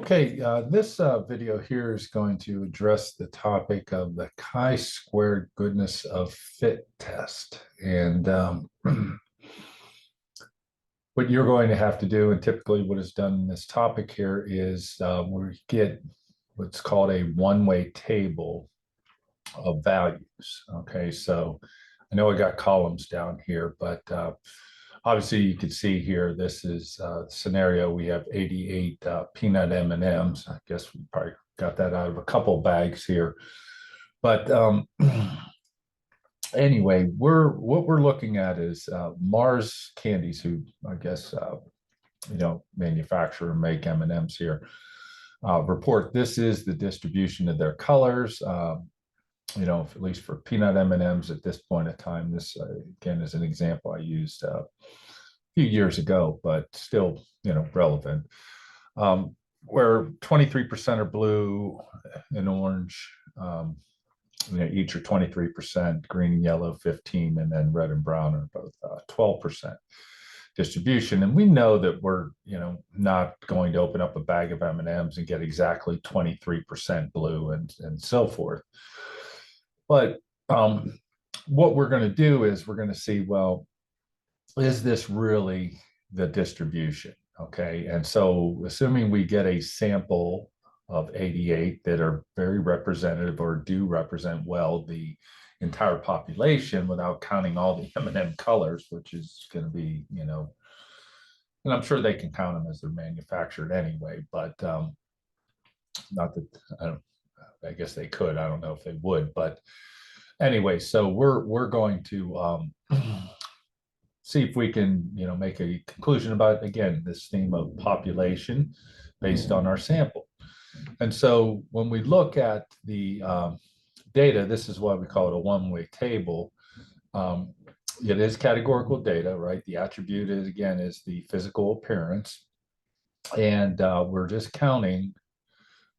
Okay, this video here is going to address the topic of the chi-squared goodness of fit test. And what you're going to have to do, and typically what is done in this topic here, is we get what's called a one-way table of values. Okay, so I know I got columns down here, but obviously you can see here, this is scenario. We have 88 peanut M&Ms. I guess we probably got that out of a couple bags here. But anyway, what we're looking at is Mars Candies, who I guess manufacture and make M&Ms here. Report this is the distribution of their colors. At least for peanut M&Ms at this point in time. This again is an example I used a few years ago, but still relevant. Where 23% are blue and orange. Each are 23%, green and yellow 15, and then red and brown are both 12% distribution. And we know that we're not going to open up a bag of M&Ms and get exactly 23% blue and so forth. But what we're going to do is we're going to see, well, is this really the distribution? Okay. And so assuming we get a sample of 88 that are very representative or do represent well the entire population without counting all the M&M colors, which is going to be, and I'm sure they can count them as they're manufactured anyway, but not that I guess they could. I don't know if they would, but anyway, so we're going to see if we can make a conclusion about, again, this theme of population based on our sample. And so when we look at the data, this is why we call it a one-way table. It is categorical data, right? The attribute is, again, is the physical appearance, and we're just counting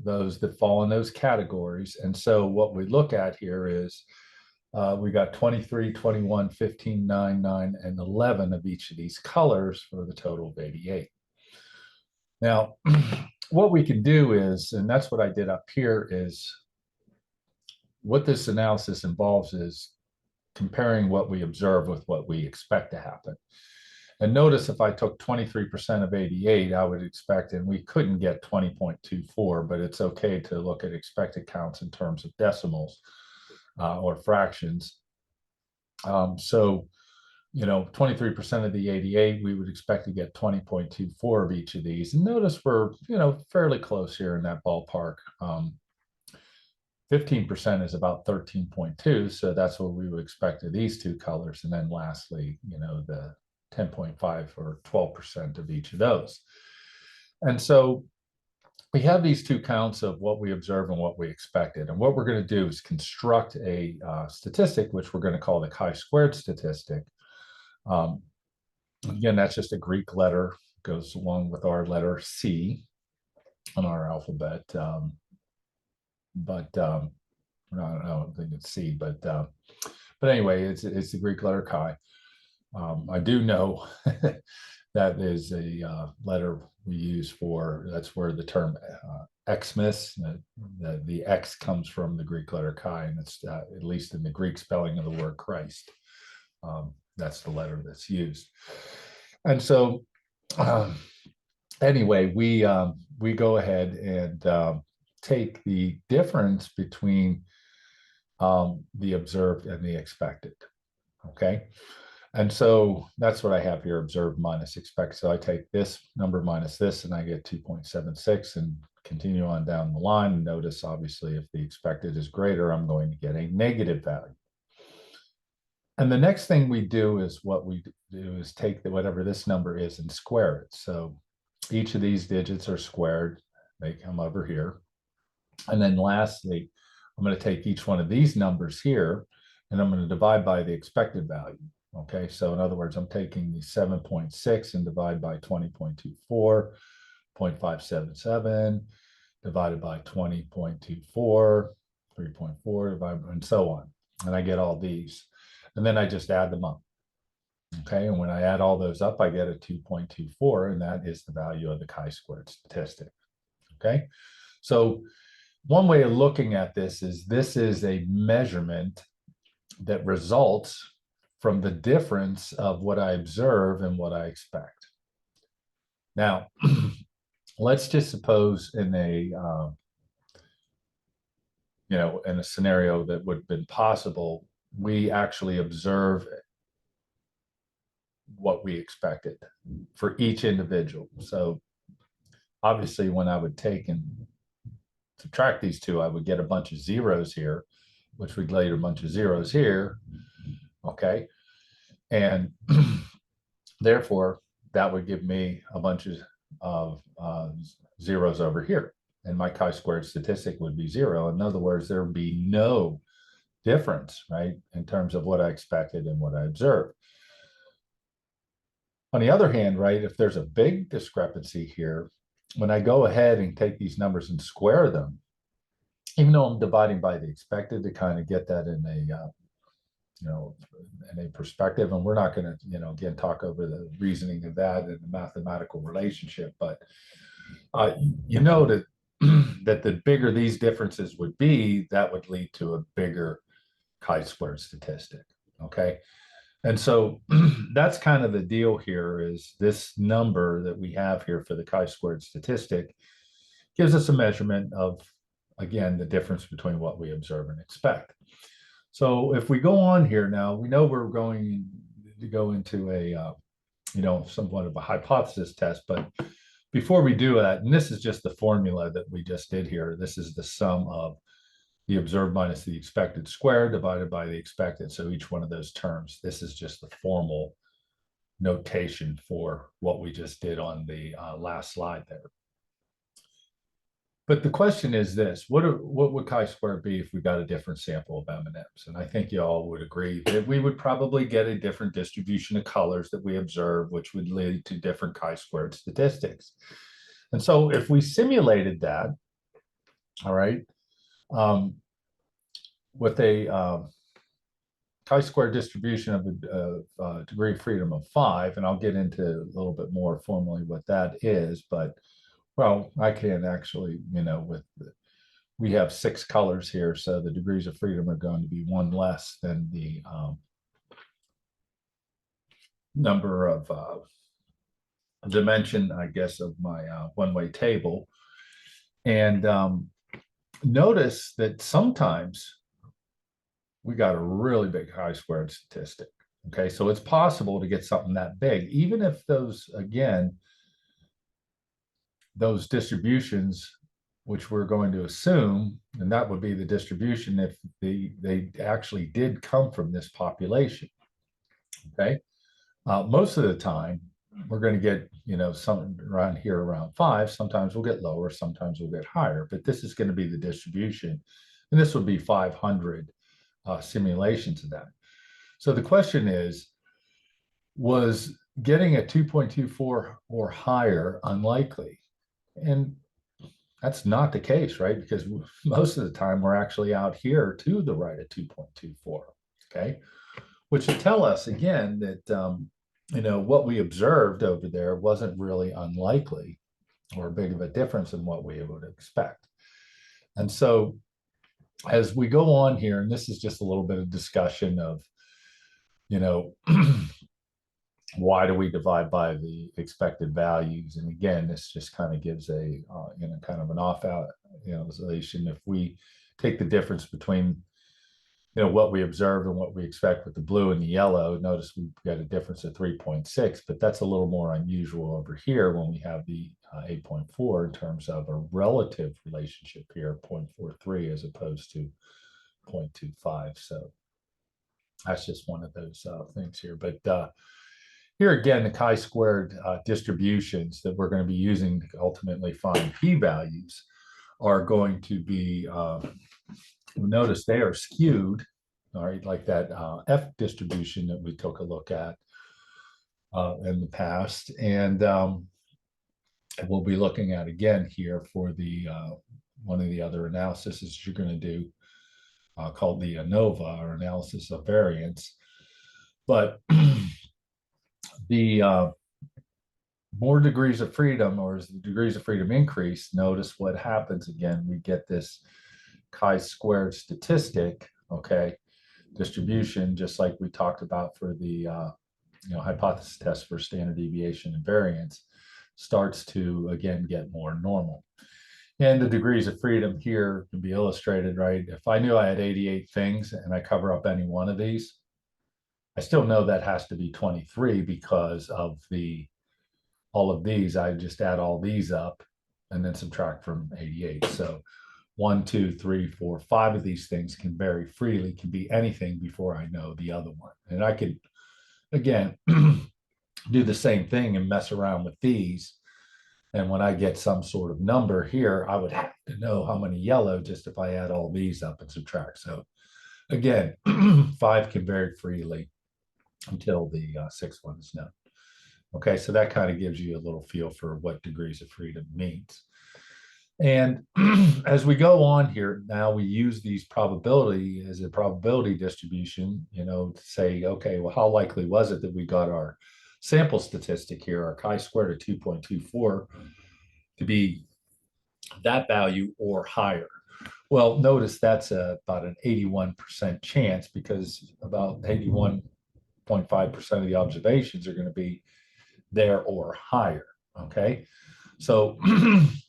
those that fall in those categories. And so what we look at here is we got 23, 21, 15, 9, 9, and 11 of each of these colors for the total of 88. Now, what we can do is, and that's what I did up here, is what this analysis involves is comparing what we observe with what we expect to happen. And notice if I took 23% of 88, I would expect, and we couldn't get 20.24, but it's okay to look at expected counts in terms of decimals or fractions. So 23% of the 88, we would expect to get 20.24 of each of these. And notice we're, fairly close here in that ballpark. 15% is about 13.2. So that's what we would expect of these two colors. And then lastly, the 10.5 or 12% of each of those. And so we have these two counts of what we observe and what we expected. And what we're going to do is construct a statistic, which we're going to call the chi-squared statistic. Again, that's just a Greek letter, goes along with our letter C on our alphabet. But I don't think it's C, but anyway, it's the Greek letter chi. I do know that is a letter we use for, that's where the term Xmas, the X comes from the Greek letter chi, and it's at least in the Greek spelling of the word Christ. That's the letter that's used. And so anyway, we go ahead and take the difference between the observed and the expected. Okay. And so that's what I have here, observed minus expected. So I take this number minus this, and I get 2.76 and continue on down the line. And notice, obviously, if the expected is greater, I'm going to get a negative value. And the next thing we do is what we do is take whatever this number is and square it. So each of these digits are squared. They come over here. And then lastly, I'm going to take each one of these numbers here, and I'm going to divide by the expected value. Okay, so in other words, I'm taking the 7.6 and divide by 20.24, 0.577, divided by 20.24, 3.4, divided, and so on. And I get all these. And then I just add them up. Okay, and when I add all those up, I get a 2.24, and that is the value of the chi-squared statistic. okay? So one way of looking at this is a measurement that results from the difference of what I observe and what I expect. Now, let's just suppose in a in a scenario that would have been possible, we actually observe what we expected for each individual. So obviously, when I would take and subtract these two, I would get a bunch of zeros here, which would later a bunch of zeros here. Okay. And therefore, that would give me a bunch of zeros over here. And my chi-squared statistic would be 0. In other words, there would be no difference, right, in terms of what I expected and what I observed. On the other hand, right, if there's a big discrepancy here, when I go ahead and take these numbers and square them, even though I'm dividing by the expected to kind of get that in a in a perspective, and we're not going to, again, talk over the reasoning of that and the mathematical relationship, but that that the bigger these differences would be, that would lead to a bigger chi-squared statistic. Okay. And so that's kind of the deal here, is this number that we have here for the chi-squared statistic gives us a measurement of, again, the difference between what we observe and expect. So if we go on here now, we know we're going to go into a, somewhat of a hypothesis test, but before we do that, and this is just the formula that we just did here, this is the sum of the observed minus the expected squared divided by the expected. So each one of those terms, this is just the formal notation for what we just did on the last slide there. But the question is this: what would chi-squared be if we got a different sample of M&Ms? And I think you all would agree that we would probably get a different distribution of colors that we observe, which would lead to different chi-squared statistics. And so if we simulated that, all right, with a chi-squared distribution of degree of freedom of 5, and I'll get into a little bit more formally what that is, but well, I can actually, we have 6 colors here, so the degrees of freedom are going to be 1 less than the number of dimension, I guess, of my one-way table. And notice that sometimes we got a really big chi-squared statistic. Okay, so it's possible to get something that big, even if those, again, those distributions, which we're going to assume, and that would be the distribution if they actually did come from this population. Okay, most of the time we're going to get, something around here around 5. Sometimes we'll get lower, sometimes we'll get higher, but this is going to be the distribution, and this would be 500 simulations of that. So the question is, was getting a 2.24 or higher unlikely? And that's not the case, right? Because most of the time we're actually out here to the right of 2.24, okay? Which would tell us, again, that, what we observed over there wasn't really unlikely or big of a difference in what we would expect. And so as we go on here, and this is just a little bit of discussion of, why do we divide by the expected values? And again, this just kind of gives a, kind of an off-out, relation. If we take the difference between, what we observe and what we expect with the blue and the yellow, notice we've got a difference of 3.6, but that's a little more unusual over here when we have the 8.4 in terms of a relative relationship here, 0.43 as opposed to 0.25. So that's just one of those things here. But here again, the chi-squared distributions that we're going to be using to ultimately find p-values are going to be, notice they are skewed, all right, like that F distribution that we took a look at in the past. And we'll be looking at again here for the one of the other analyses you're going to do called the ANOVA, or analysis of variance. But more degrees of freedom, or as the degrees of freedom increase, notice what happens again. We get this chi-squared statistic, okay, distribution, just like we talked about for the hypothesis test for standard deviation and variance, starts to again get more normal. And the degrees of freedom here can be illustrated, right? If I knew I had 88 things and I cover up any one of these, I still know that has to be 23 because of all of these. I just add all these up and then subtract from 88. So 1, 2, 3, 4, 5 of these things can vary freely, can be anything before I know the other one. And I could, again, do the same thing and mess around with these. And when I get some sort of number here, I would have to know how many yellow just if I add all these up and subtract. So again, 5 can vary freely until the sixth one is known. Okay, so that kind of gives you a little feel for what degrees of freedom means. And as we go on here, now we use these probability as a probability distribution, to say, okay, well, how likely was it that we got our sample statistic here, our chi-squared of 2.24, to be that value or higher? Well, notice that's about an 81% chance, because about 81.5% of the observations are going to be there or higher, okay? So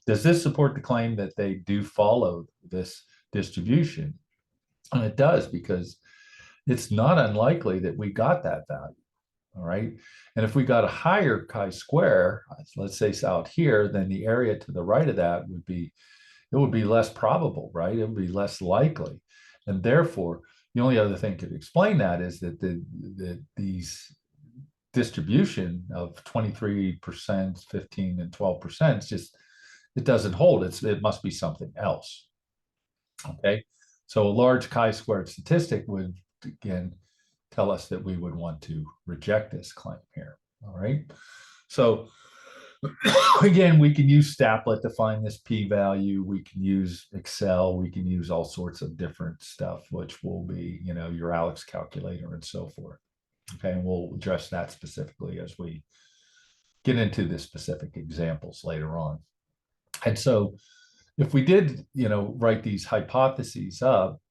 does this support the claim that they do follow this distribution? And it does, because it's not unlikely that we got that value, all right? And if we got a higher chi-square, let's say it's out here, then the area to the right of that would be less probable, right? It would be less likely. And therefore, the only other thing to explain that is that these distribution of 23%, 15, and 12%, it doesn't hold. It must be something else. Okay, so a large chi-squared statistic would again tell us that we would want to reject this claim here. All right, so again, we can use Staplett to find this p-value. We can use Excel. We can use all sorts of different stuff, which will be, your ALEKS calculator and so forth. Okay, and we'll address that specifically as we get into the specific examples later on. And so if we did, write these hypotheses up,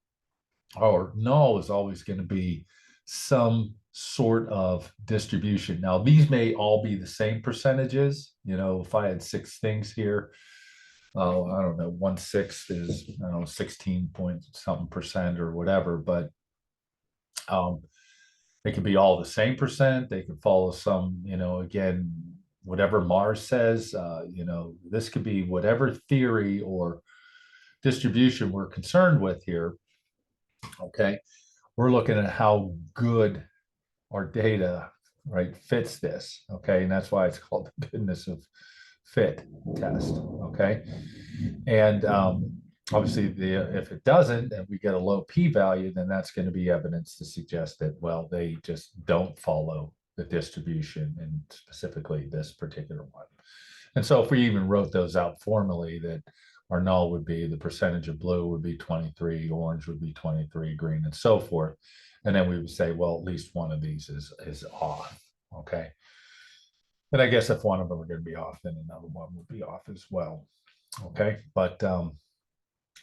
our null is always going to be some sort of distribution. Now, these may all be the same percentages. If I had 6 things here, I don't know, 1/6 is, 16 point something percent or whatever, but they could be all the same percent. They could follow some, again, whatever Mars says, this could be whatever theory or distribution we're concerned with here. Okay, we're looking at how good our data, right, fits this. Okay, and that's why it's called the goodness of fit test. Okay, and obviously, if it doesn't, and we get a low p-value, then that's going to be evidence to suggest that, well, they just don't follow the distribution, and specifically this particular one. And so if we even wrote those out formally, that our null would be the percentage of blue would be 23, orange would be 23, green, and so forth. And then we would say, well, at least one of these is off, okay? And I guess if one of them are going to be off, then another one would be off as well, okay? But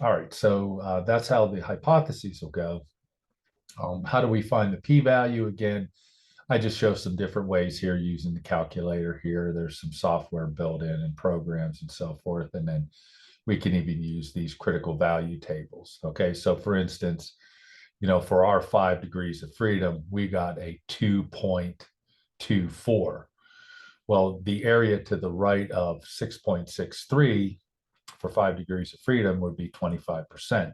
all right, so that's how the hypotheses will go. How do we find the p-value? Again, I just show some different ways here using the calculator here. There's some software built in and programs and so forth. And then we can even use these critical value tables. Okay, so for instance, for our 5 degrees of freedom, we got a 2.24. Well, the area to the right of 6.63 for 5 degrees of freedom would be 25%.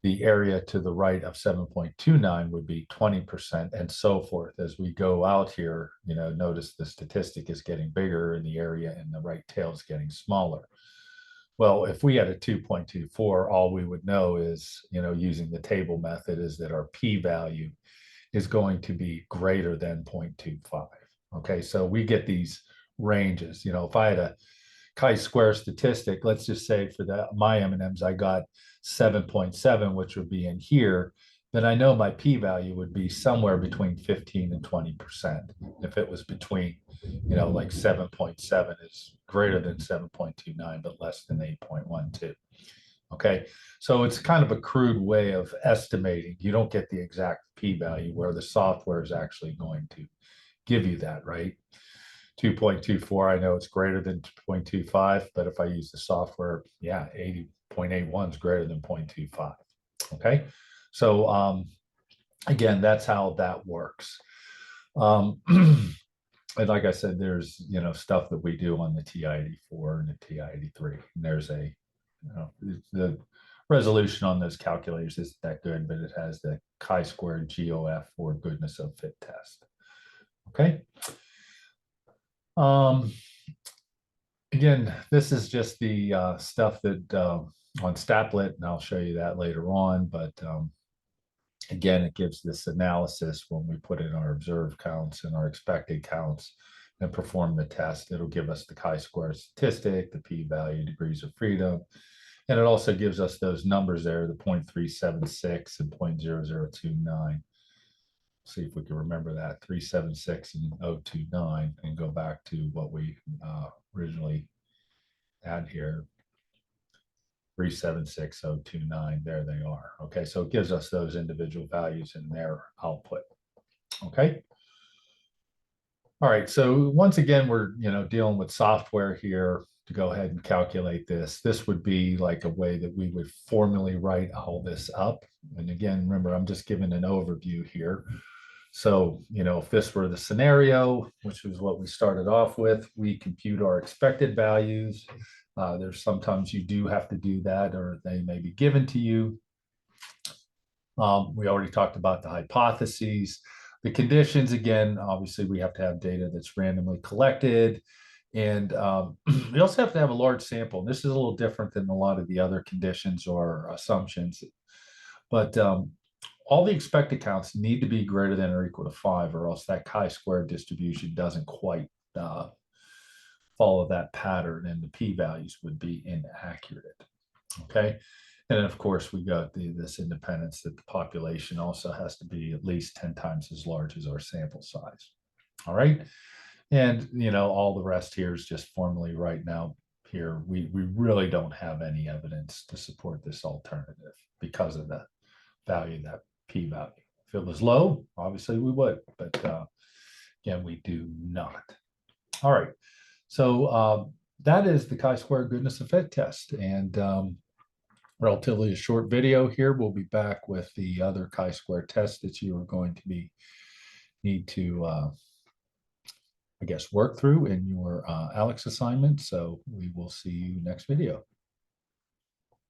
The area to the right of 7.29 would be 20%, and so forth. As we go out here, notice the statistic is getting bigger and the area in the right tail is getting smaller. Well, if we had a 2.24, all we would know is, using the table method, is that our p-value is going to be greater than 0.25. Okay, so we get these ranges. If I had a chi-square statistic, let's just say for my M&Ms, I got 7.7, which would be in here. then I know my p-value would be somewhere between 15 and 20%. If it was between, like 7.7 is greater than 7.29, but less than 8.12. Okay, so it's kind of a crude way of estimating. You don't get the exact p-value where the software is actually going to give you that, right? 2.24, I know it's greater than 2.25, but if I use the software, yeah, 80.81 is greater than 0.25. Okay, so again, that's how that works. And like I said, there's stuff that we do on the TI-84 and the TI-83. And there's the resolution on those calculators isn't that good, but it has the chi-square GOF or goodness of fit test. Okay. Again, this is just the stuff that on Statlet, and I'll show you that later on. But again, it gives this analysis when we put in our observed counts and our expected counts and perform the test. It'll give us the chi-square statistic, the p-value, degrees of freedom, and it also gives us those numbers there, the 0.376 and 0.0029. See if we can remember that, 376 and 029, and go back to what we originally had here, 376029. There they are. Okay, so it gives us those individual values in their output. Okay. All right, so once again, we're dealing with software here to go ahead and calculate this. This would be like a way that we would formally write all this up. And again, remember, I'm just giving an overview here. So, if this were the scenario, which was what we started off with, we compute our expected values. There's sometimes you do have to do that, or they may be given to you. We already talked about the hypotheses. The conditions, again, obviously we have to have data that's randomly collected. And we also have to have a large sample. And this is a little different than a lot of the other conditions or assumptions. But all the expected counts need to be greater than or equal to 5, or else that chi-square distribution doesn't quite follow that pattern, and the p-values would be inaccurate. Okay. And then, of course, we got this independence that the population also has to be at least 10 times as large as our sample size. All right. And, all the rest here is just formally right now here. We really don't have any evidence to support this alternative because of the value, that p-value. If it was low, obviously we would, but again, we do not. All right. So that is the chi-square goodness of fit test. And relatively a short video here. We'll be back with the other chi-square test that you are going to need to, I guess, work through in your ALEKS assignment. So we will see you next video.